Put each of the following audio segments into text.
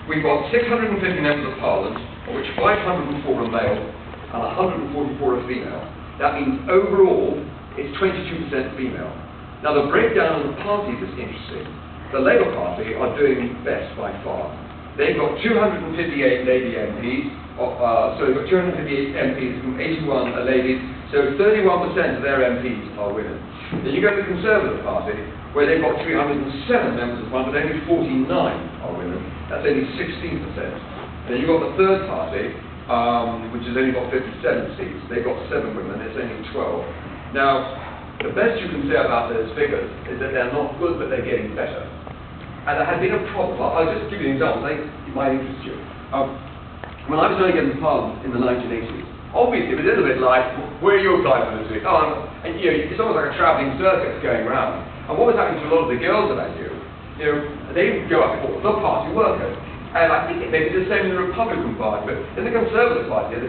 We've got 650 members of Parliament, of which 504 are male and 144 are female. That means overall it's 22% female. Now the breakdown of the parties is interesting. The Labour Party are doing best by far. They've got 258 lady MPs, so they've got 258 MPs, from 81 are ladies, so 31% of their MPs are women. Then you go to the Conservative Party, where they've got 307 members of Parliament, but only 49 are women. That's only 16%. And then you've got the Third Party, which has only got 57 seats. They've got 7 women, it's only 12. Now, the best you can say about those figures is that they're not good, but they're getting better. And there had been a problem. I'll just give you an example, I think it might interest you. When I was trying to get into Parliament in the 1980s, obviously it was a little bit like, where are you applying for this week? And you know, it's almost like a travelling circus going around. And what was happening to a lot of the girls that I knew, you know, they would go up before the party workers. And I think it may be the same in the Republican Party, but in the Conservative Party, the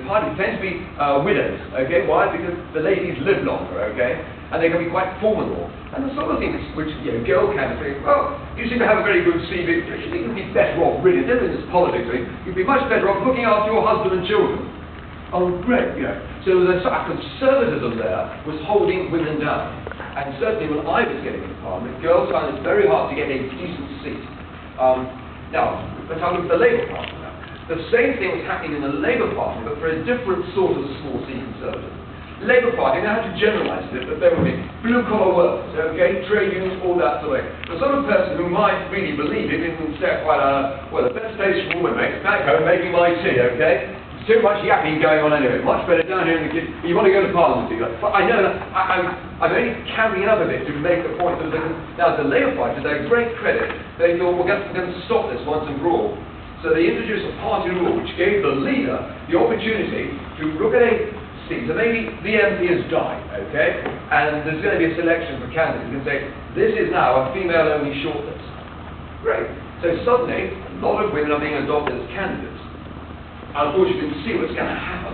parties tend to be widows, okay? Why? Because the ladies live longer, okay? And they can be quite formidable. And the sort of things which, you know, girl candidates say, well, you seem to have a very good CV, you think you'd be better off, really, never in this politics thing, you'd be much better off looking after your husband and children. Oh, great, you know. So there's a conservatism there was holding women down. And certainly when I was getting into Parliament, girls found it very hard to get a decent seat. Now, let's have a look at the Labour Party now. The same thing was happening in the Labour Party, but for a different sort of small C Conservative. Labour Party, now I have to generalise it, but there would be blue-collar workers, okay, trade unions, all that sort of thing. The sort of person who might really believe it and say, well, the best place for a woman makes back home making my tea, okay? Too much yapping going on anyway. Much better down here in the kitchen. You want to go to Parliament, do you? But I know that I'm only carrying up a bit to make the point that now the Labour Party, to their great credit, they thought we're going to stop this once and for all. So they introduced a party rule which gave the leader the opportunity to look at a seat. So maybe the MP has died, okay? And there's going to be a selection for candidates. You can say, this is now a female-only shortlist. Great. So suddenly, a lot of women are being adopted as candidates. And of course, you can see what's going to happen.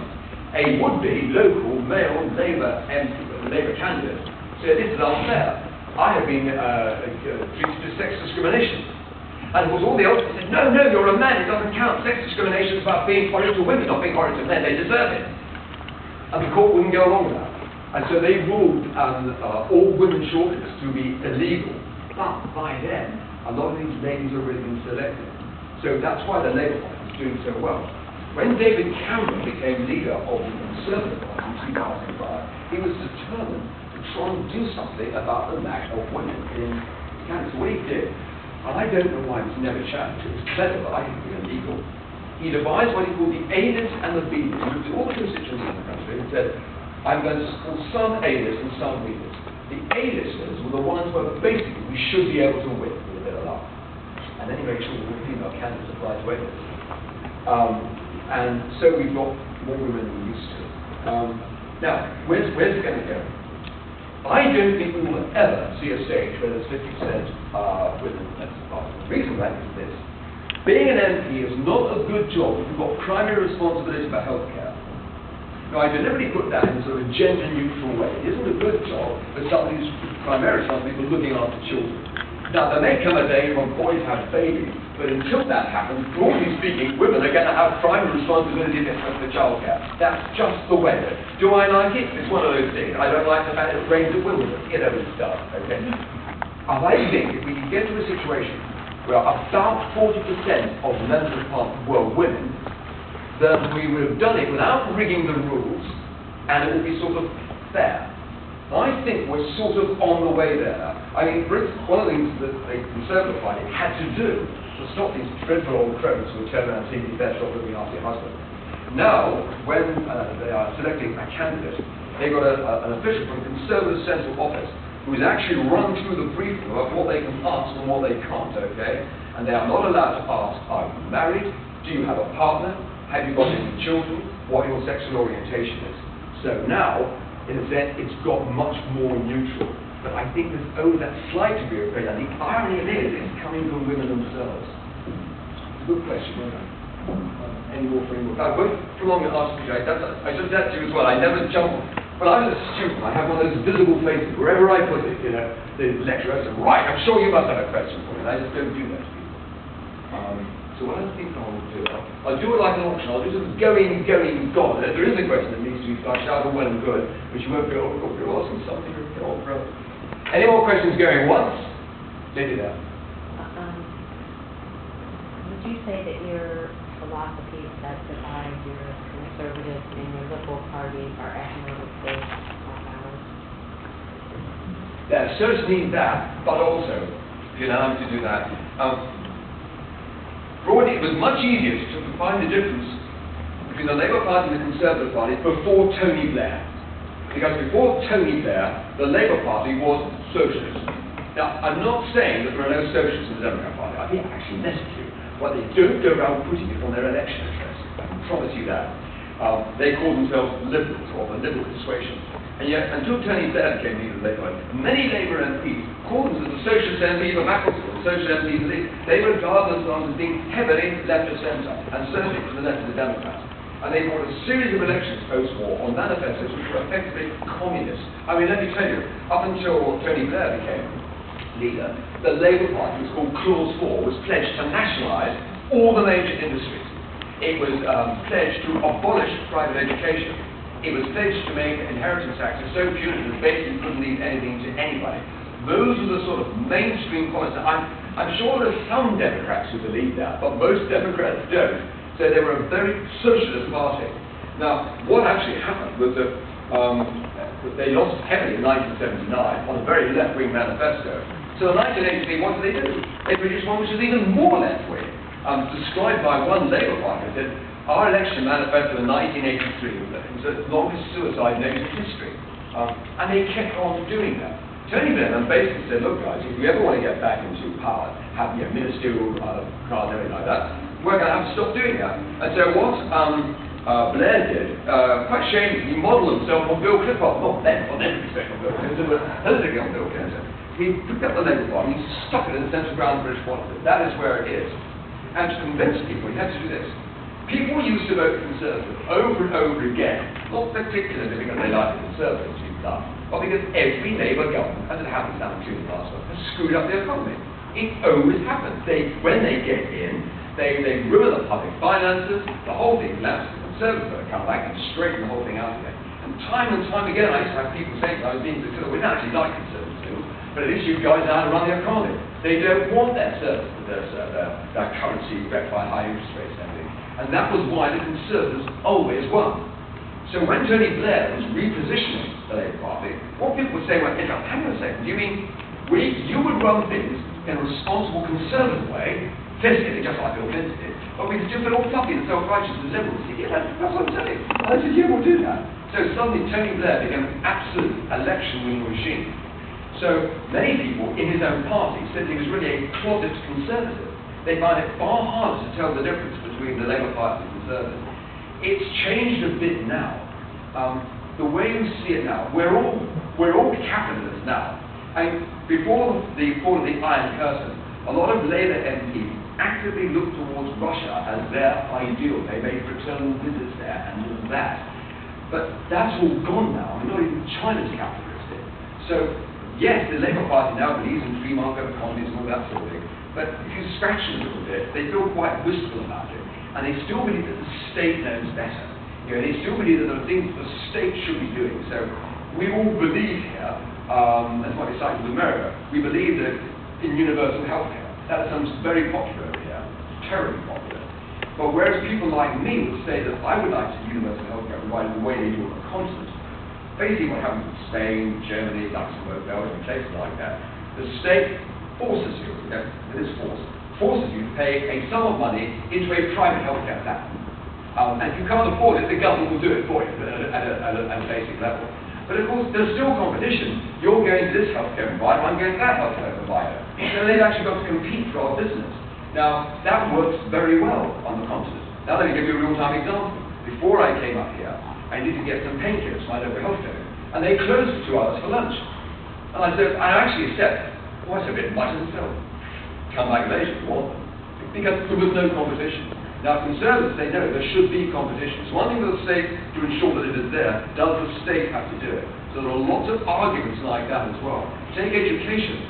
A would-be local male Labour candidate said, this is unfair. I have been treated as sex discrimination. And of course, all the others said, no, you're a man, it doesn't count. Sex discrimination is about being horrid to women, not being horrid to men. They deserve it. And the court wouldn't go along with that. And so they ruled all women shortlists to be illegal. But by then, a lot of these ladies have already been selected. So that's why the Labour Party is doing so well. When David Cameron became leader of the Conservative Party in 2005, he was determined to try and do something about the lack of women in Canada. So what he did, and I don't know why it was never challenged, it was clever, but I think it was illegal. He devised what he called the A-list and the B-list. He looked at all the constituencies in the country and said, I'm going to support some A-list and some B-list. The A-listers were the ones where basically we should be able to win with a bit of luck. And then he made sure that the female candidates applied to A-list. And so we've got more women than we used to. Now, where's it going to go? I don't think we will ever see a stage where there's 50% women in the Parliament. The reason for that is this. Being an MP is not a good job if you've got primary responsibility for healthcare. Now, I deliberately put that in sort of a gender-neutral way. It isn't a good job for somebody who's primarily responsible for looking after children. Now, there may come a day when boys have babies, but until that happens, broadly speaking, women are going to have primary responsibility for childcare. That's just the way. Do I like it? It's one of those things. I don't like the fact that it rains at Wimbledon. You know, it's stuff, okay? I think if we can get to a situation where about 40% of the members of Parliament were women, then we would have done it without rigging the rules, and it would be sort of fair. I think we're sort of on the way there. I mean, one of the things that the Conservative Party had to do was stop these dreadful old crows who would turn around and say, you'd be better off looking after your husband. Now, when they are selecting a candidate, they've got an official from the Conservative Central Office who is actually run through the briefing about what they can ask and what they can't, okay? And they are not allowed to ask, are you married? Do you have a partner? Have you got any children? What your sexual orientation is. So now, in a sense, it's got much more neutral. But I think there's only that slight degree of praise. And the irony of it is, it's coming from women themselves. It's a good question, isn't it? Any more for any more? I won't prolong the answer, I just said to you as well, I never jump. When I was a student, I had one of those visible faces, wherever I put it, you know, the lecturer said, right, I'm sure you must have a question for me, and I just don't do that to people. So what I think I'll do, I'll do it like an auction. I'll do some going, gone. And if there is a question that needs to be flushed out, well and good, which you won't go, oh, you're asking something, you're old brother. Any more questions going once? Lady there. Would you say that your philosophy that divides your conservative and your liberal parties are economic-based like ours? There's certainly that, but also, if you allow me to do that, broadly, it was much easier to find the difference between the Labour Party and the Conservative Party before Tony Blair. Because before Tony Blair, the Labour Party was socialist. Now, I'm not saying that there are no socialists in the Democrat Party. I think actually necessary. Well, they don't go around putting it on their election address. I can promise you that. They call themselves liberals, or the liberal persuasion. And yet, until Tony Blair became leader of the Labour Party, many Labour MPs called themselves the socialist MPs of Macclesfield, the socialist MPs, they regard themselves as being heavily left of centre, and certainly to the left of the Democrats. And they brought a series of elections post-war on manifestos which were effectively communist. I mean, let me tell you, up until Tony Blair became leader, the Labour Party was called Clause 4, was pledged to nationalise all the major industries. It was pledged to abolish private education. It was pledged to make inheritance taxes so punitive that basically you couldn't leave anything to anybody. Those are the sort of mainstream policies. I'm sure there are some Democrats who believe that, but most Democrats don't. So they were a very socialist party. Now, what actually happened was that they lost heavily in 1979 on a very left-wing manifesto. So in 1983, what did they do? They produced one which was even more left-wing, described by one Labour Party that our election manifesto in 1983 was the longest suicide note in history. And they kept on doing that. Tony Blair basically said, look guys, if we ever want to get back into power, have ministerial crowd and everything like that, we're going to have to stop doing that. And so what Blair did, quite shamefully, he modelled himself on Bill Clinton, not then, on every respect on Bill Clinton, but politically on Bill Clinton. He picked up the Labour Party, he stuck it in the centre ground of British politics. That is where it is. And to convince people, you have to do this. People used to vote Conservative over and over again, not particularly because they like the Conservatives you've done, but because every Labour government, as it happens now in the last one, has screwed up the economy. It always happens. When they get in, they ruin the public finances, the whole thing collapses. The Conservatives are going to come back and straighten the whole thing out again. And time again, I used to have people saying, I was being considered, we don't actually like Conservatives, but at least you guys know how to run the economy. They don't want their service, their currency wrecked by high interest rates and everything. And that was why the Conservatives always won. So when Tony Blair was repositioning the Labour Party, what people would say, well, hang on a second, you mean you would run things in a responsible Conservative way, fiscally, just like Bill Clinton did, but we could do it all fluffy and self-righteous and liberal. Yeah, that's what I'm saying. And I said, yeah, we'll do that. So suddenly Tony Blair became an absolute election-winning machine. So many people in his own party said he was really a closet Conservative. They find it far harder to tell the difference between the Labour Party and the Conservative. It's changed a bit now. The way we see it now, we're all capitalists now. And before the fall of the Iron Curtain, a lot of Labour MPs actively looked towards Russia as their ideal. They made fraternal visits there and all that. But that's all gone now. Not even China's capitalistic. So yes, the Labour Party now believes in free market economies and all that sort of thing. But if you scratch it a little bit, they feel quite wistful about it. And they still believe that the state knows better. They still believe that there are things the state should be doing. So we all believe here, that's why we cited with America, we believe that in universal health care. That becomes very popular over here, terribly popular. But whereas people like me would say that I would like to universal health care provided the way they do on the continent, basically what happens in Spain, Germany, Luxembourg, Belgium, places like that, the state forces you, it is forces you to pay a sum of money into a private healthcare plan. And if you can't afford it, the government will do it for you at a basic level. But of course, there's still competition. You're going to this healthcare provider, I'm going to that healthcare provider. So they've actually got to compete for our business. Now, that works very well on the continent. Now let me give you a real-time example. Before I came up here, I needed to get some painkillers from my local healthcare, and they closed for 2 hours for lunch. And I said, I actually said, well, that's a bit much in itself. Come back later if you want them. Because there was no competition. Now, Conservatives say, no, there should be competition. So one thing for the state to ensure that it is there, does the state have to do it? So there are lots of arguments like that as well. Take education.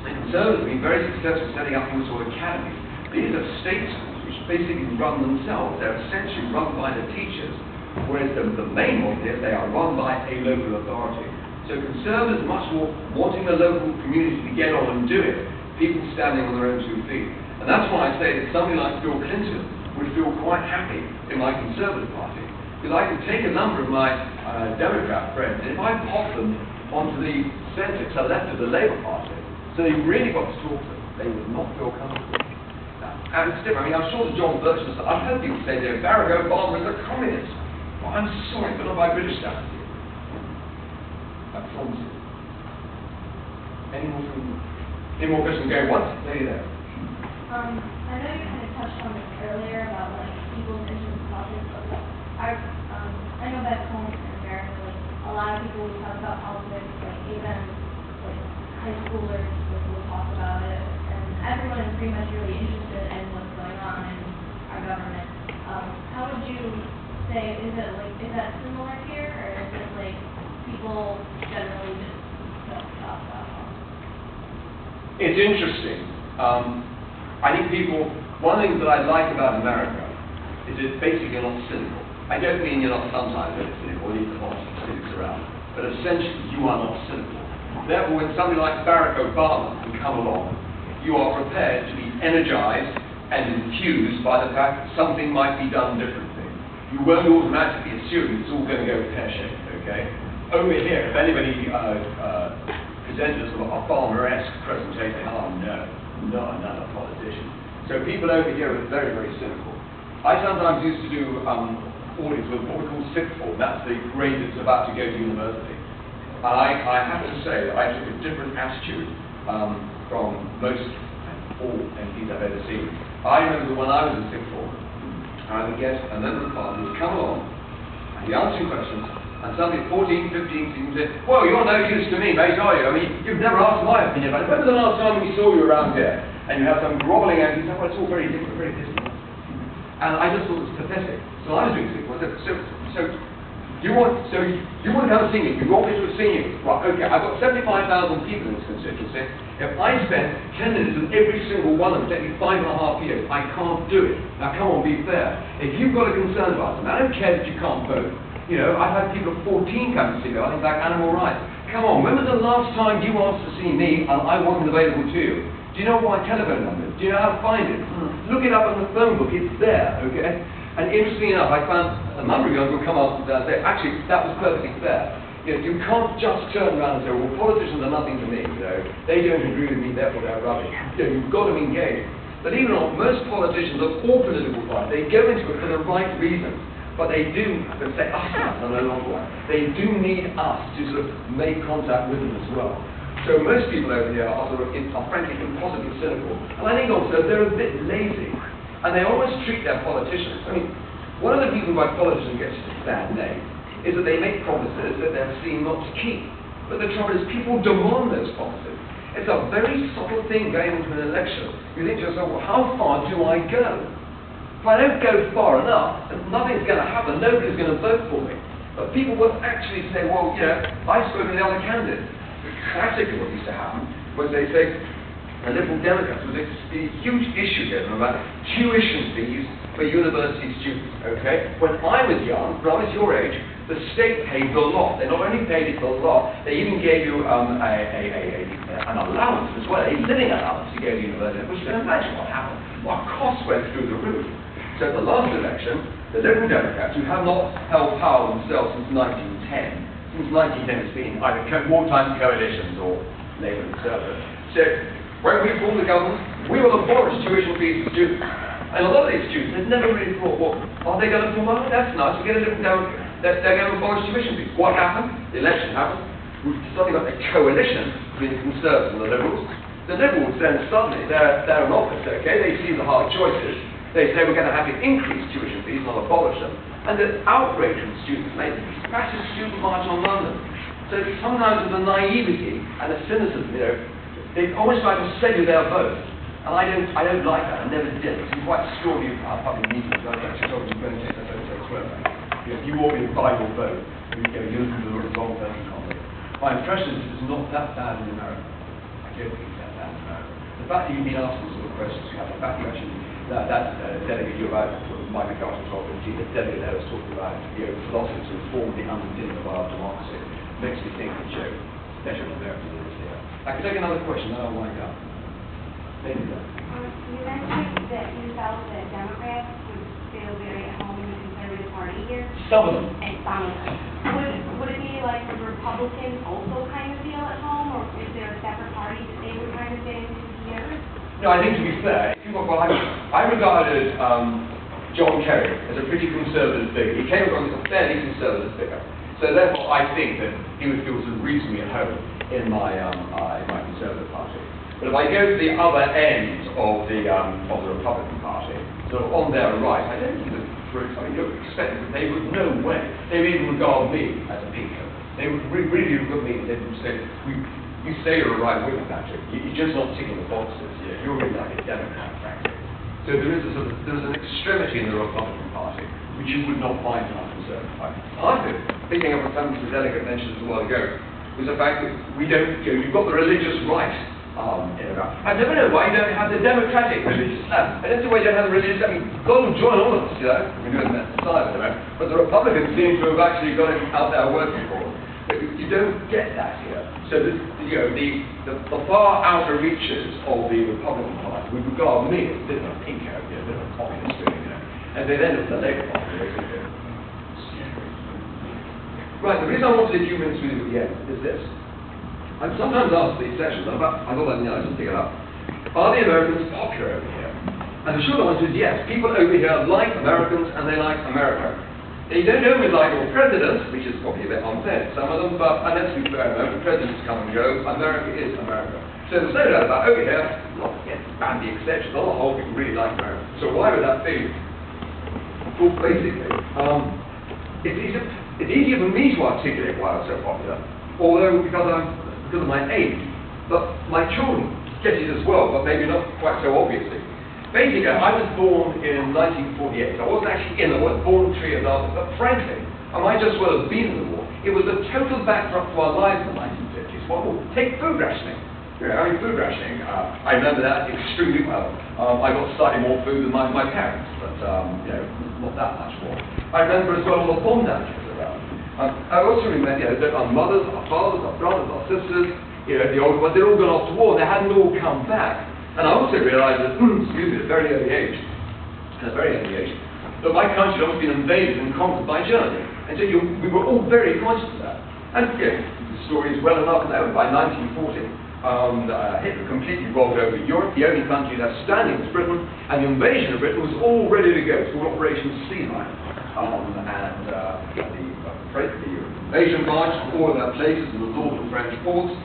The Conservatives have been very successful setting up these sort of academies. These are state schools which basically run themselves. They're essentially run by the teachers, whereas the main one is they are run by a local authority. So Conservatives much more wanting the local community to get on and do it, people standing on their own 2 feet. And that's why I say that somebody like Bill Clinton would feel quite happy in my Conservative Party. Because I can take a number of my Democrat friends, and if I pop them onto the centre, to the left of the Labour Party, so they really got to talk to them, they would not feel comfortable. And it's different. I mean, I'm sure that John Birch, I've heard people say that Barack Obama is a communist. Well, I'm sorry, but not by British standards. I promise you. Any more questions going once? Lady there. I know you kind of touched on this earlier about like people's interest in politics, but like, I know back home in America, like a lot of people will talk about politics, like even like high schoolers will talk about it, and everyone is pretty much really interested in what's going on in our government. How would you say, is that similar here, or is it like people generally just don't talk about politics? It's interesting. I think one of the things that I like about America is it's basically not cynical. I don't mean you're not sometimes very cynical, you leave the lots of cynics around, but essentially you are not cynical. Therefore, when somebody like Barack Obama can come along, you are prepared to be energized and enthused by the fact that something might be done differently. You won't automatically assume it's all going to go pear-shaped, okay? Over here, if anybody presented a sort of Obama-esque presentation, oh no, not another politician. So people over here are very, very cynical. I sometimes used to do audits with what we call sixth form. That's the grade that's about to go to university. And I have to say that I took a different attitude from most all MPs I've ever seen. I remember when I was in sixth form, I would get a member of parliament would come along and he'd answer questions, and somebody at 14, 15 people said, well, you're no use to me, mate, are you? I mean, you've never asked my opinion about it. When was the last time we saw you around here? And you have some grovelling and you say, well, it's all very different, very distant. And I just thought it was pathetic. So I was doing sixth form. So you want to come and see me? You want me to see you? Right, okay, I've got 75,000 people in this constituency. If I spend 10 minutes with every single one of them, take me 5.5 years, I can't do it. Now come on, be fair. If you've got a concern about them, I don't care that you can't vote. You know, I've had people at 14 come to see me, I think like animal rights. Come on, when was the last time you asked to see me and I wasn't available to you? Do you know what my telephone number is? Do you know how to find it? Look it up on the phone book, it's there, okay? And interestingly enough, I found a number of guys will come up and say, actually, that was perfectly fair. You know, you can't just turn around and say, well, politicians are nothing to me, you know. They don't agree with me, therefore they're rubbish. You know, you've got to engage. But even though most politicians of all political parties, they go into it for the right reasons. But they do, they say, us are no longer one. They do need us to sort of make contact with them as well. So most people over here are frankly impossibly cynical. And I think also they're a bit lazy. And they always treat their politicians. I mean, one of the reasons why politicians get such a bad name is that they make promises that they're seen not to keep. But the trouble is people demand those promises. It's a very subtle thing going into an election. You think to yourself, well, how far do I go? If I don't go far enough, nothing's going to happen. Nobody's going to vote for me. But people will actually say, well, you know, I spoke to the other candidate. Classically what used to happen was they say, the Liberal Democrats, was a huge issue here about tuition fees for university students, okay? When I was young, when I was your age, the state paid the lot. They not only paid it the lot, they even gave you an allowance as well, a living allowance to go to university, which you can imagine what happened. What costs went through the roof. So at the last election, the Liberal Democrats, who have not held power themselves since 1910, since 1910 it's been either wartime coalitions or Labour and Conservative, said, when we formed the government, we will abolish tuition fees for students. And a lot of these students had never really thought, well, are they going to form up? That's nice, we're going to they're going to abolish tuition fees. What happened? The election happened. We've suddenly got a coalition between the Conservatives and the Liberals. The Liberals then suddenly, they're in office, okay? They see the hard choices. They say we're going to have to increase tuition fees, not abolish them. And the outrage from students made the massive student march on London. So sometimes with the naivety and the cynicism, you know, they always try to sell you their vote. And I don't like that, I never did. It's quite extraordinary public meetings. I was actually told you going to take that vote elsewhere. You ought to buy your vote, you're looking for the wrong person on it. My impression is it's not that bad in America. I don't think it's that bad in America. The the fact that you've been asking sort of questions, the fact you actually, that delegate you're about, Mike McCarthy was talking to, the delegate there was talking about, philosophy to form the underpinning of our democracy, makes me think that, better American is here. I can take another question, then I'll wind up. Thank you. You mentioned that you felt that Democrats would feel very at home in the Conservative Party here. Some of them. And some of them. Would it be like the Republicans also kind of feel at home, or is there a separate party that they would kind of fit into here? No, I think to be fair, I regarded John Kerry as a pretty conservative figure. He came across as a fairly conservative figure. So therefore, I think that he would feel sort of reasonably at home in my Conservative Party. But if I go to the other end of the Republican Party, sort of on their right, I don't think that, you're expecting that they would no way, they would even regard me as a pinko. They would really look at me and they would say, you say you're a right winger, Patrick. You're just not ticking the boxes. You're really like a Democrat, frankly. So there's an extremity in the Republican Party which you would not find in our Conservative Party. I think, picking up on something the delegate mentioned a while ago, was the fact that we don't, you've got the religious right in Iraq. I never know why you don't have the democratic religious left. I don't see why you don't have the religious, God will join all of us, we're doing that side of it, but the Republicans seem to have actually got it out there working for them. But you don't get that here. So the far outer reaches of the Republican Party would regard me as a bit of a pinko, a bit of a communist doing, and they then look at the Labour Party, basically. Right, the reason I wanted a few minutes with you at the end is this. I'm sometimes asked these sessions, I thought I'd just pick it up. Are the Americans popular over here? And the short answer is yes. People over here like Americans and they like America. They don't always like your presidents, which is probably a bit unfair to some of them, but let's be fair, American presidents come and go. America is America. So there's no doubt about over here, not bad the exceptions, on the whole, people really like America. So why would that be? Well, basically, it's easier for me to articulate why I'm so popular, although because of my age, but my children get it as well, but maybe not quite so obviously. Basically, I was born in 1948. I wasn't actually in the war, born 3 years after, but frankly, I might just well have been in the war. It was the total backdrop to our lives in the 1950s. Well, take food rationing. Food rationing. I remember that extremely well. I got slightly more food than my parents, but not that much more. I remember as well all the bomb damages around. I also remember that our mothers, our fathers, our brothers, our sisters, the older ones, they'd all gone off to war. They hadn't all come back. And I also realised that, at a very early age, that my country had almost been invaded and conquered by Germany. And so we were all very conscious of that. And the story is well enough known. By 1940, Hitler completely rolled over Europe. The only country left standing was Britain, and the invasion of Britain was all ready to go. It's called Operation Sea Lion. The invasion marched to all of their places in the northern French ports.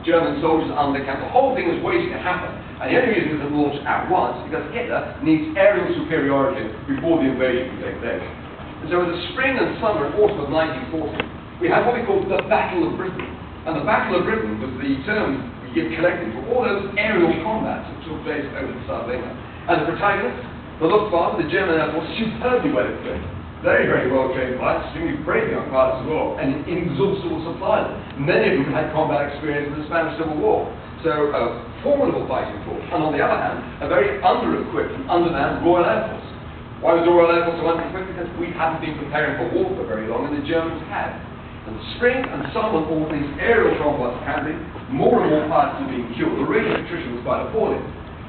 German soldiers undercamped. The whole thing was waiting to happen. And the only reason it was launched at once is because Hitler needs aerial superiority before the invasion can take place. And so in the spring and summer and autumn of 1940, we had what we called the Battle of Britain. And the Battle of Britain was the term we give collectively for all those aerial combats that took place over the South of England. And the protagonists, the Luftwaffe, the German Air Force, superbly well equipped. Very, very well trained pilots, extremely brave young pilots as well, and inexhaustible supply. Many of them had combat experience in the Spanish Civil War. So a formidable fighting force. And on the other hand, a very under-equipped and undermanned Royal Air Force. Why was the Royal Air Force so under-equipped? Because we hadn't been preparing for war for very long, and the Germans had. In the spring and summer, all these aerial combats were happening. More and more pilots were being killed. The rate of attrition was quite appalling.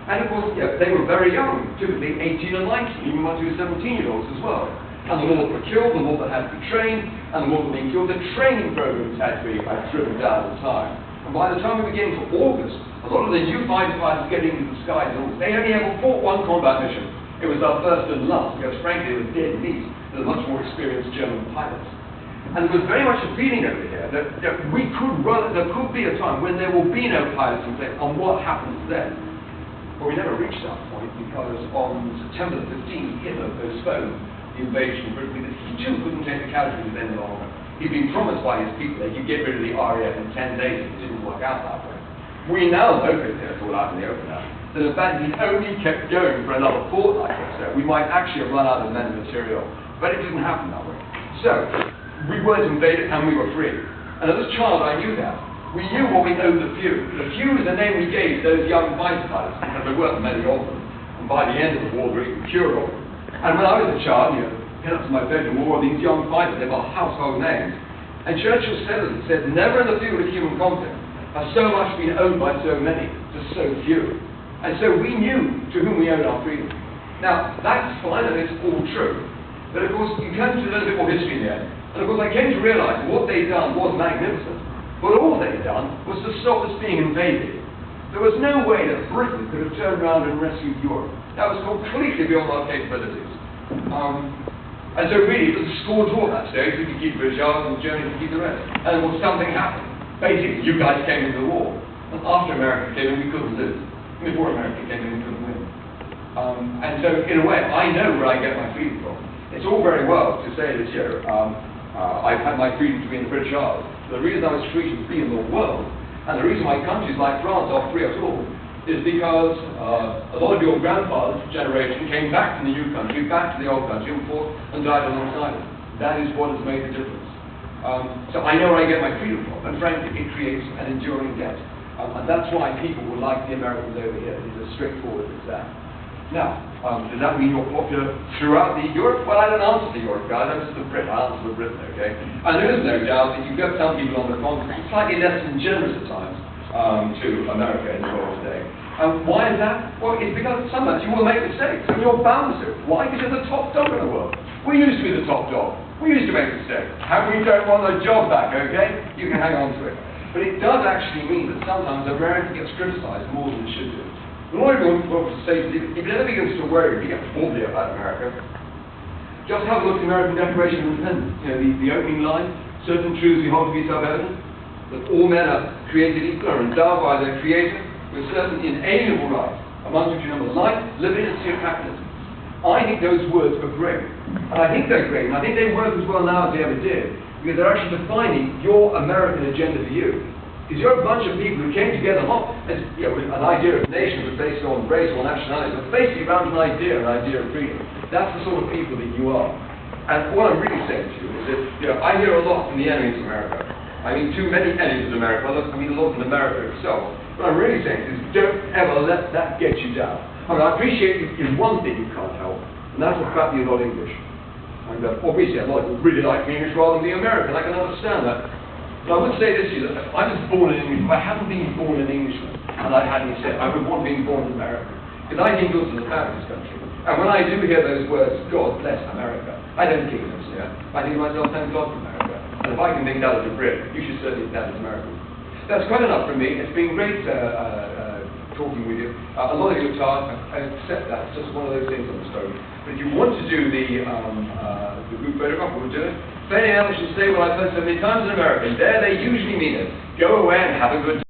And of course, they were very young, typically 18 and 19, even one or two 17-year-olds as well. And the more that were killed, the more that had to be trained, and the more that were being killed, the training programs had to be driven down the time. And by the time we were getting to August, a lot of the new fighter pilots getting into the skies, they only ever fought one combat mission. It was our first and last, because frankly, it was dead meat to the much more experienced German pilots. And there was very much a feeling over here that there could be a time when there will be no pilots in place, and what happens then? Well, we never reached that point, because on September the 15th, Hitler postponed the invasion of Britain because he too couldn't take the casualties any longer. He'd been promised by his people that he'd get rid of the RAF in 10 days, and it didn't work out that way. We now know, because it's all out in the open now, that in fact he only kept going for another fortnight or so. We might actually have run out of men and material, but it didn't happen that way. So, we weren't invaded and we were free. And as a child I knew that. We knew what we owed the few. The few is the name we gave those young fighter pilots, because there weren't many of them. And by the end of the war, we were cured of them. And when I was a child, head up to my bedroom, all of these young fighters, they were household names. And Churchill said, never in the field of human conflict has so much been owned by so many to so few. And so we knew to whom we owed our freedom. Now, that's fine and it's all true. But of course, you come to a little bit more history in the end. And of course, I came to realize what they'd done was magnificent. But all they'd done was to stop us being invaded. There was no way that Britain could have turned around and rescued Europe. That was completely beyond our capabilities. And so really, it was a score draw at that stage. We could keep British Isles and Germany could keep the rest. And well, something happened. Basically, you guys came into the war. And after America came in, we couldn't lose. Before America came in, we couldn't win. And so, in a way, I know where I get my freedom from. It's all very well to say that, I've had my freedom to be in the British Isles. The reason I was free to be in the world, and the reason why countries like France are free at all, is because a lot of your grandfather's generation came back from the new country, back to the old country, and fought and died alongside it. That is what has made the difference. So I know where I get my freedom from, and frankly, it creates an enduring debt. And that's why people will like the Americans over here. It's as straightforward as that. Now, does that mean you're popular throughout Europe? Well, I don't answer to Europe, guys. I'm just a Brit. I answer to Britain, okay? And there is no doubt that you've got some people on the continent slightly less than generous at times to America in the world today. Why is that? Well, it's because sometimes you will make mistakes, and you're bound to. Why? Because you're the top dog in the world. We used to be the top dog. We used to make mistakes. And we don't want the job back, okay? You can hang on to it. But it does actually mean that sometimes America gets criticized more than it should do. And what everyone wants to say is, if it ever begins to worry, if you get wobbly about America, just have a look at the American Declaration of Independence. The opening line, certain truths we hold to be self-evident, that all men are created equal, are endowed by their Creator with certain inalienable rights, amongst which you number life, liberty, and happiness. I think those words are great. And I think they're great, and I think they work as well now as they ever did, because they're actually defining your American agenda for you. Because you're a bunch of people who came together not as with an idea of nation was based on race or nationality, but basically around an idea of freedom. That's the sort of people that you are. And what I'm really saying to you is that I hear a lot from the enemies of America. I mean, too many enemies of America. I mean, a lot from America itself. What I'm really saying is, don't ever let that get you down. I mean, I appreciate in one thing you can't help, and that's the fact that you're not English. And obviously, a lot of people really like the English rather than the American. I can understand that. But I would say this to you, that I was born in England. If I hadn't been born an Englishman, and I hadn't said, I would want to be born in America. Because I think this is a fabulous country. And when I do hear those words, God bless America, I don't think it's I think to myself, thank God for America. And if I can think that as a Brit, you should certainly think that as American. That's quite enough from me. It's been great talking with you. A lot of your tasks, I accept that. It's just one of those things on the phone. But if you want to do the group photograph, we'll do it. If anyone else should say what I've heard so many times in America, there they usually mean it. Go away and have a good